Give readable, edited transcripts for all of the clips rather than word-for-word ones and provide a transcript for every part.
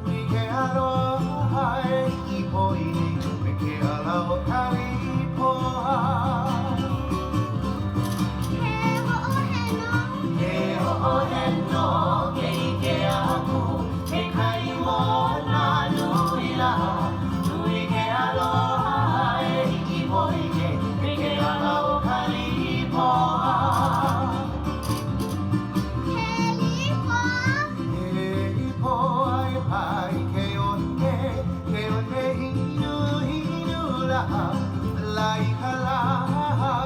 we ke aloha I poini me ke alau kalipoa He ho'oheno ke ike aku He kai mo na nui laha Nui ke aloha I poini me ke alau kalipoa Pai ke one hinu hinu laha lai kala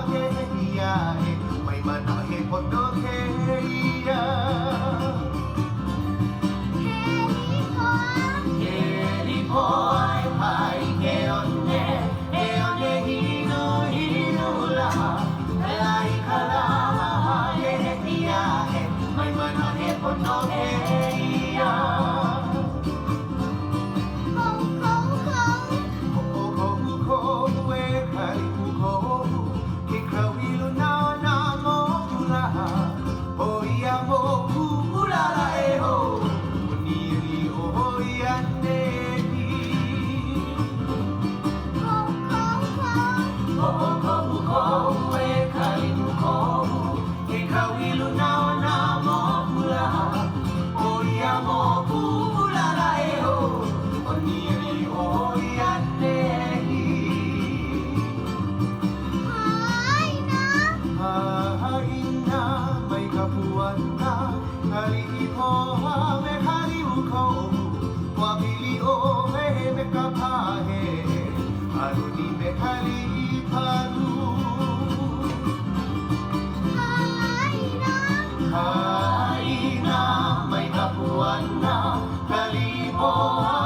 ke ia e mai mana he pono ke ia Ke lipo ai pai ke one hinu hinu laha lai kala ke ia e mai mana he pono ke ia Kalipoa me kaliuko Wa pili o me kapahe Aruni me kalipanu Haina mai kapuana Kalipoa